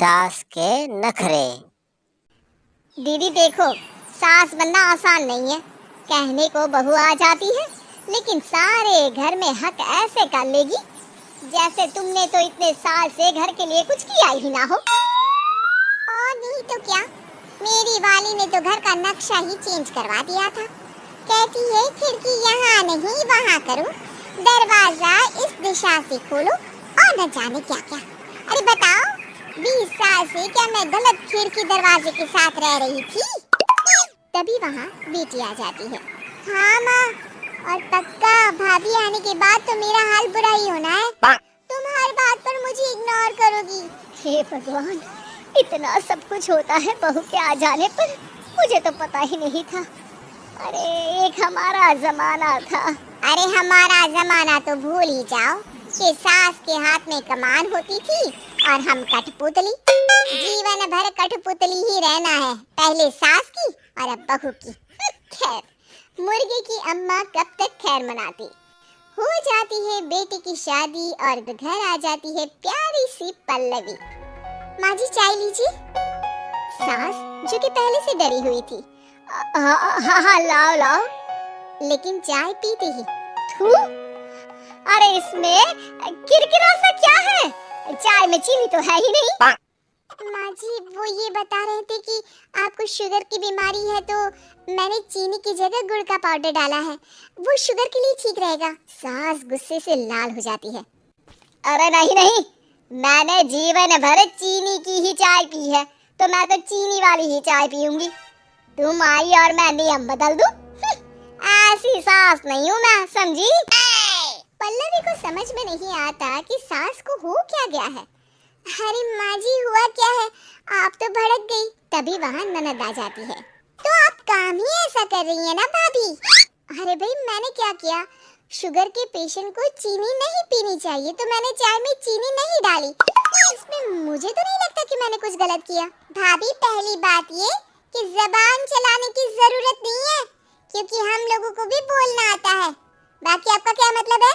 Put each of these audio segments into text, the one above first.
सास के नखरे। दीदी देखो, सास बनना आसान नहीं है। कहने को बहू आ जाती है, लेकिन सारे घर में हक ऐसे कर लेगी जैसे तुमने तो इतने साल से घर के लिए कुछ किया ही ना हो। और नहीं तो क्या, मेरी वाली ने तो घर का नक्शा ही चेंज करवा दिया था। कहती है खिड़की यहाँ नहीं वहाँ करो, दरवाजा इस दिशा से खोलो और न जाने क्या क्या। अरे बताओ, 20 साल से क्या मैं गलत खिड़की दरवाजे के साथ रह रही थी? तभी वहाँ बेटी आ जाती है। हाँ माँ, और पक्का भाभी आने के बाद तो मेरा हाल बुरा ही होना है। तुम हर बात पर मुझे इग्नोर करोगी। हे भगवान, इतना सब कुछ होता है बहू के आ जाने पर, मुझे तो पता ही नहीं था। अरे एक हमारा जमाना था। अरे हमारा जमाना तो भूल ही जाओ कि सास के हाथ में कमान होती थी और हम कठपुतली। जीवन भर कठपुतली ही रहना है, पहले सास की और अब बहू की। खैर, मुर्गे की अम्मा कब तक खैर मनाती। हो जाती है बेटी की शादी और घर आ जाती है प्यारी सी पल्लवी। माँ जी चाय लीजिए। सास जो कि पहले से डरी हुई थी, हाँ लाओ लाओ, लेकिन चाय पीते ही थू, अरे इसमें किरकिरा सा क्या है? चाय में चीनी तो है ही नहीं। माँ जी वो ये बता रहे थे कि आपको शुगर की बीमारी है, तो मैंने चीनी की जगह गुड़ का पाउडर डाला है, वो शुगर के लिए ठीक रहेगा। सास गुस्से से लाल हो जाती है। अरे नहीं नहीं, मैंने जीवन भर चीनी की ही चाय पी है, तो मैं तो चीनी वाली ही चाय पीऊंगी। तुम आई और मैं नियम बदल दूं? ऐसी सास नहीं हूँ मैं, समझी? पल्लवी को समझ में नहीं आता कि सास को हो क्या गया है। अरे माँ जी हुआ क्या है, आप तो भड़क गई। तभी वहाँ ननद आ जाती है। तो आप काम ही ऐसा कर रही है ना भाभी? अरे भाई मैंने क्या किया? शुगर के पेशेंट को चीनी नहीं पीनी चाहिए, तो मैंने चाय में चीनी नहीं डाली। इसमें मुझे तो नहीं लगता कि मैंने कुछ गलत किया। भाभी पहली बात ये कि जबान चलाने की जरूरत नहीं है, क्योंकि हम लोगों को भी बोलना आता है। बाकी आपका क्या मतलब है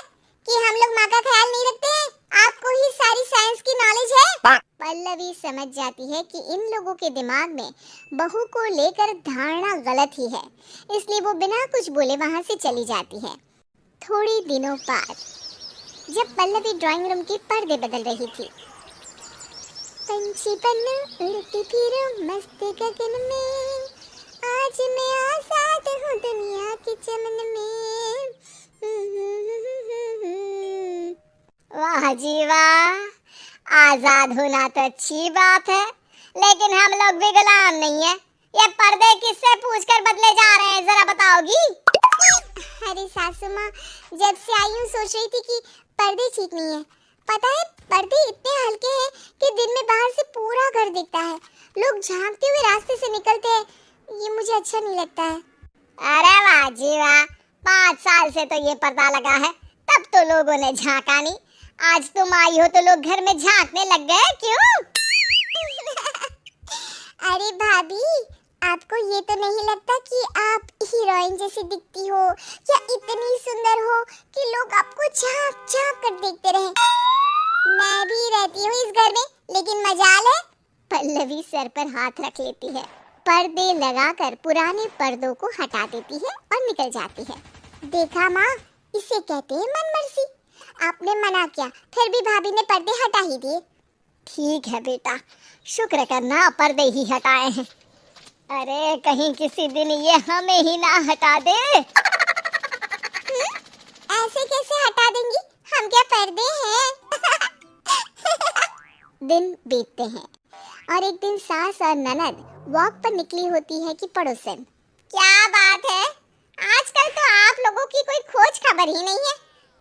कि हम लोग माँ का ख्याल नहीं रखते हैं? आपको ही सारी साइंस की नॉलेज है। पल्लवी समझ जाती है कि इन लोगों के दिमाग में बहू को लेकर धारणा गलत ही है, इसलिए वो बिना कुछ बोले वहाँ से चली जाती है। थोड़ी दिनों बाद जब पल्लवी ड्राइंग रूम के पर्दे बदल रही थी, पंछी बन उड़ती फिरूं मस्त गगन में, आज मैं आजाद हूँ दुनिया के चमन में। वाह जी वाह, आजाद होना तो अच्छी बात है, लेकिन हम लोग भी गुलाम नहीं है। ये पर्दे किससे पूछकर बदले जा रहे हैं, जरा बताओगी? अरे सासू माँ, जब से आई हूँ सोच रही थी कि पर्दे ठीक नहीं है। पता है पर्दे इतने हल्के हैं कि दिन में बाहर से पूरा घर दिखता है, लोग झांकते हुए रास्ते से निकलते हैं, ये मुझे अच्छा नहीं लगता है। अरे वाह जी वाह, 5 साल से तो ये पर्दा लगा है, तब तो लोगों ने झांका नहीं। आज तुम आई हो तो लोग घर में झांकने लग गए, क्यों? अरे भाभी, आपको ये तो नहीं लगता कि आप हीरोइन जैसी दिखती हो या इतनी सुंदर हो कि लोग आपको झांक झांक कर देखते रहे? मैं भी रहती हूँ इस घर में, लेकिन मजाल है। पल्लवी सर पर हाथ रख लेती है, पर्दे लगाकर पुराने पर्दों को हटा देती है और निकल जाती है। देखा माँ, इसे कहते हैं मनमर्जी। आपने मना किया, फिर भी भाभी ने पर्दे हटा ही दिए। ठीक है बेटा, शुक्र करना पर्दे ही हटाए हैं। अरे कहीं किसी दिन ये हमें ही ना हटा दे। ऐसे कैसे हटा देंगी, हम क्या पर्दे हैं? दिन बीतते हैं और एक दिन सास और ननद वॉक पर निकली होती है कि पड़ोसन। क्या बात है, आजकल तो आप लोगों की कोई खोज खबर ही नहीं है,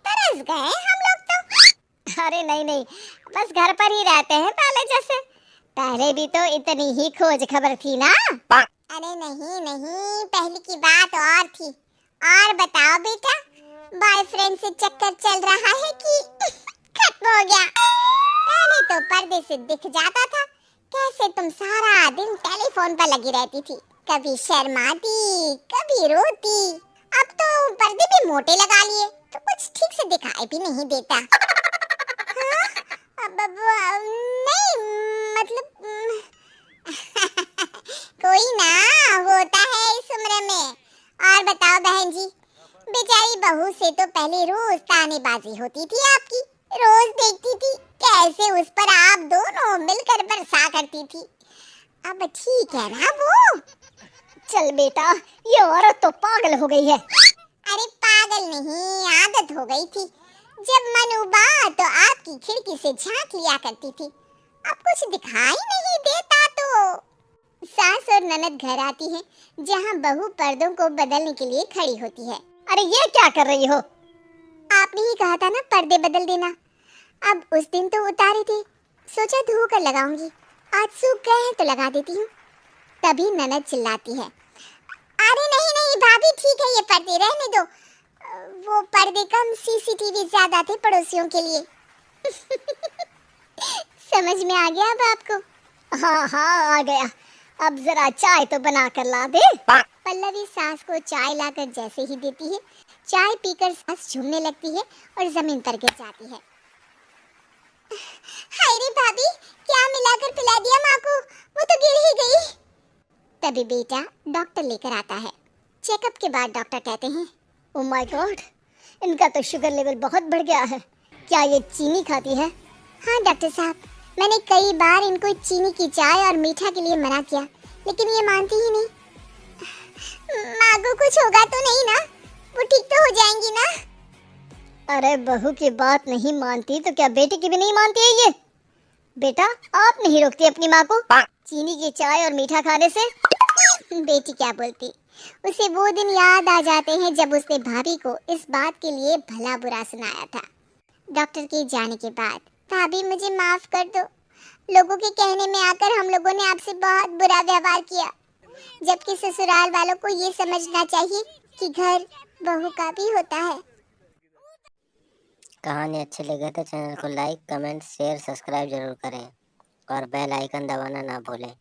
तरस गए हम लोग तो। अरे नहीं नहीं, बस घर पर ही रहते हैं पहले जैसे। पहले भी तो इतनी ही खोज खबर थी ना। अरे नहीं नहीं, पहले की बात और थी। और बताओ बेटा, बॉयफ्रेंड से चक्कर चल रहा है कि खत्म हो गया? पहले तो पर्दे से दिख जाता था कैसे तुम सारा दिन टेलीफोन पर लगी रहती थी, कभी शर्माती कभी रोती। अब तो पर्दे भी मोटे लगा लिए तो कुछ ठीक से दिखाई भी नहीं देता। हाँ? अब नहीं, मतलब से तो पहले रोज तानेबाजी होती थी आपकी। रोज देखती थी कैसे उस पर आप दोनों मिलकर बरसा करती थी। अब ठीक है ना वो? चल बेटा, ये औरत तो पागल हो गई है। अरे पागल नहीं, आदत हो गई थी। जब मन उबा तो आपकी खिड़की से झांक लिया करती थी। अब कुछ दिखाई नहीं देता तो। सास और ननद घर आती है, जहाँ बहू पर्दों को बदलने के लिए खड़ी होती है। अरे ये क्या कर रही हो? आपने ही कहा था ना पर्दे बदल देना। अब उस दिन तो उतारे थे, सोचा धो कर लगाऊंगी। आज सूख गए हैं तो लगा देती हूँ। तभी ननद चिल्लाती है, अरे नहीं नहीं भाभी, ठीक है ये पर्दे रहने दो। वो पर्दे कम, सीसीटीवी ज्यादा थे पड़ोसियों के लिए। समझ में आ गया अब आपको? हाँ हाँ आ गया। अब जरा चाय तो बना कर ला दे। पल्लवी सास को चाय लाकर जैसे ही देती है, चाय पीकर सास झूमने लगती है और जमीन पर गिर जाती है। हाय रे भाभी, क्या मिलाकर पिला दिया माँ को, वो तो गिर ही गई। तभी बेटा डॉक्टर लेकर आता है। चेकअप के बाद डॉक्टर कहते हैं, ओ माय गॉड, इनका तो शुगर लेवल बहुत बढ़ गया है। क्या ये चीनी खाती है? हाँ डॉक्टर साहब, मैंने कई बार इनको चीनी की चाय और मीठा के लिए मना किया, लेकिन ये मानती ही नहीं। माँ को कुछ होगा तो नहीं ना? वो ठीक तो हो जाएंगी ना? अरे बहू की बात नहीं मानती तो क्या बेटी की भी नहीं मानती है ये? बेटा, आप नहीं रोकती अपनी माँ को चीनी की चाय और मीठा खाने से? बेटी क्या बोलती, उसे वो दिन याद आ जाते हैं जब उसने भाभी को इस बात के लिए भला बुरा सुनाया था। डॉक्टर के जाने के बाद, भाभी मुझे माफ कर दो, लोगों के कहने में आकर हम लोगों ने आपसे बहुत बुरा व्यवहार किया, जबकि ससुराल वालों को ये समझना चाहिए कि घर बहू का भी होता है। कहानी अच्छी लगे तो चैनल को लाइक, कमेंट, शेयर, सब्सक्राइब जरूर करें और बेल आइकन दबाना ना भूलें।